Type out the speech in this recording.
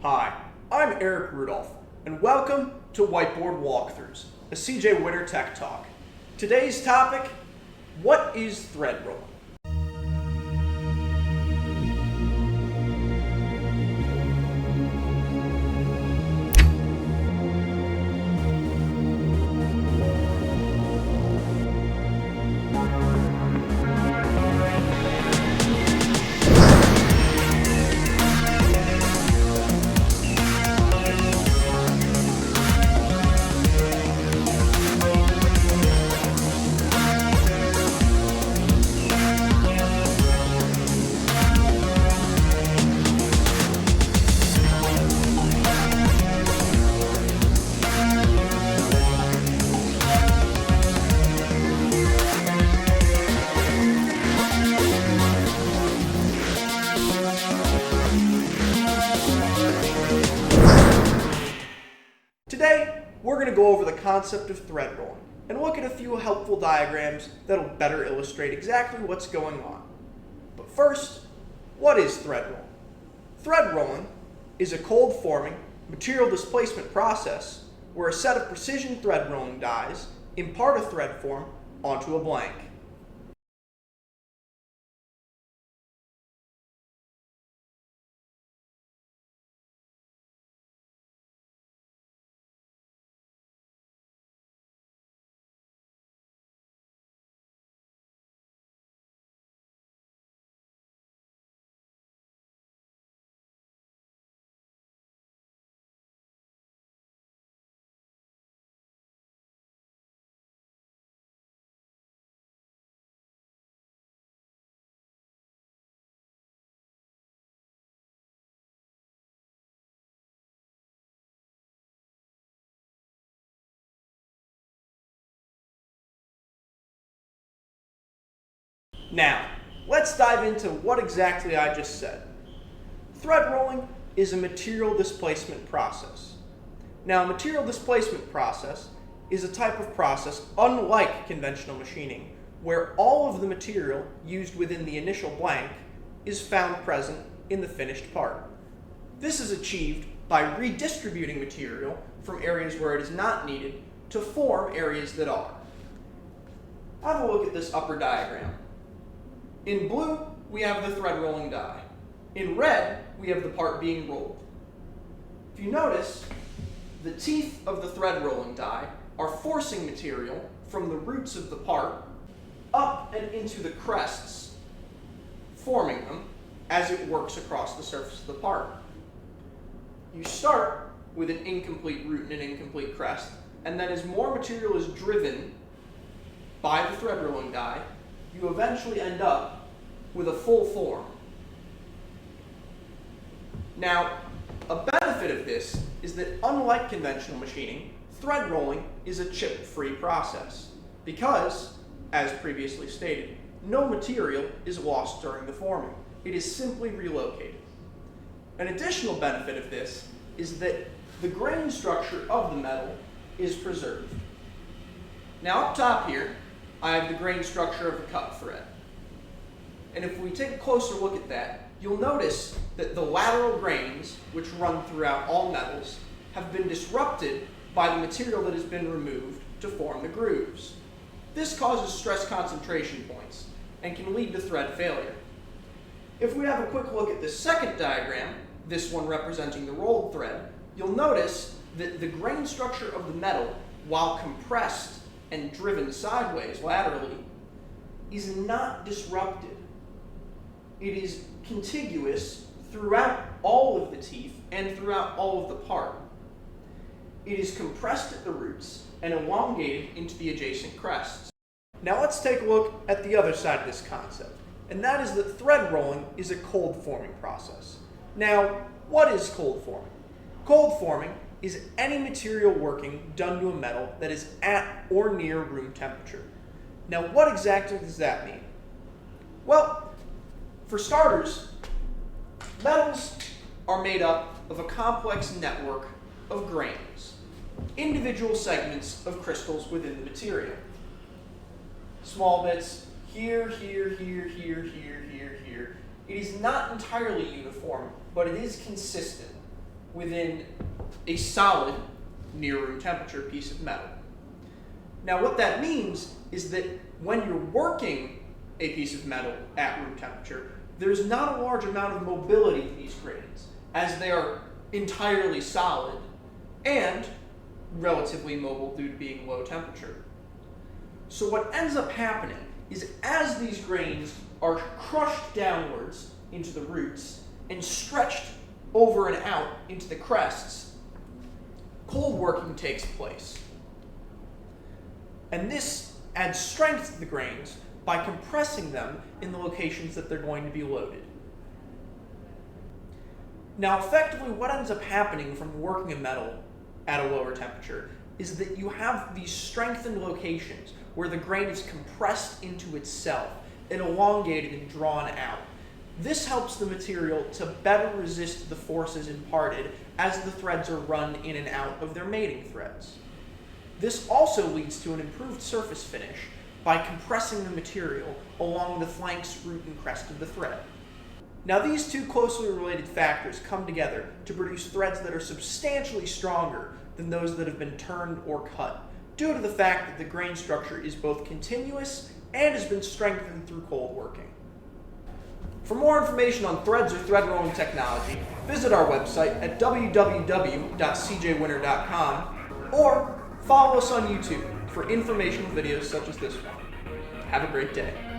Hi, I'm Eric Rudolph, and welcome to Whiteboard Walkthroughs, a CJWinter Tech Talk. Today's topic, what is thread rolling? Today, we're going to go over the concept of thread rolling and look at a few helpful diagrams that'll better illustrate exactly what's going on. But first, what is thread rolling? Thread rolling is a cold forming material displacement process where a set of precision thread rolling dies impart a thread form onto a blank. Now, let's dive into what exactly I just said. Thread rolling is a material displacement process. Now, a material displacement process is a type of process unlike conventional machining, where all of the material used within the initial blank is found present in the finished part. This is achieved by redistributing material from areas where it is not needed to form areas that are. Have a look at this upper diagram. In blue, we have the thread rolling die. In red, we have the part being rolled. If you notice, the teeth of the thread rolling die are forcing material from the roots of the part up and into the crests, forming them as it works across the surface of the part. You start with an incomplete root and an incomplete crest, and then as more material is driven by the thread rolling die, you eventually end up with a full form. Now, a benefit of this is that unlike conventional machining, thread rolling is a chip-free process because, as previously stated, no material is lost during the forming. It is simply relocated. An additional benefit of this is that the grain structure of the metal is preserved. Now up top here, I have the grain structure of a cut thread. And if we take a closer look at that, you'll notice that the lateral grains, which run throughout all metals, have been disrupted by the material that has been removed to form the grooves. This causes stress concentration points and can lead to thread failure. If we have a quick look at the second diagram, this one representing the rolled thread, you'll notice that the grain structure of the metal, while compressed and driven sideways laterally, is not disrupted. It is contiguous throughout all of the teeth and throughout all of the part. It is compressed at the roots and elongated into the adjacent crests. Now let's take a look at the other side of this concept, and that is that thread rolling is a cold forming process. Now, what is cold forming? Cold forming is any material working done to a metal that is at or near room temperature. Now, what exactly does that mean? Well, for starters, metals are made up of a complex network of grains, individual segments of crystals within the material. Small bits here, here, here, here, here, here, here. It is not entirely uniform, but it is consistent. within a solid, near room temperature piece of metal. Now what that means is that when you're working a piece of metal at room temperature, there's not a large amount of mobility in these grains, as they are entirely solid and relatively mobile due to being low temperature. So what ends up happening is as these grains are crushed downwards into the roots and stretched over and out into the crests, cold working takes place. And this adds strength to the grains by compressing them in the locations that they're going to be loaded. Now, effectively, what ends up happening from working a metal at a lower temperature is that you have these strengthened locations where the grain is compressed into itself and elongated and drawn out. This helps the material to better resist the forces imparted as the threads are run in and out of their mating threads. This also leads to an improved surface finish by compressing the material along the flanks, root, and crest of the thread. Now these two closely related factors come together to produce threads that are substantially stronger than those that have been turned or cut, due to the fact that the grain structure is both continuous and has been strengthened through cold working. For more information on threads or thread rolling technology, visit our website at www.CJWinter.com or follow us on YouTube for informational videos such as this one. Have a great day.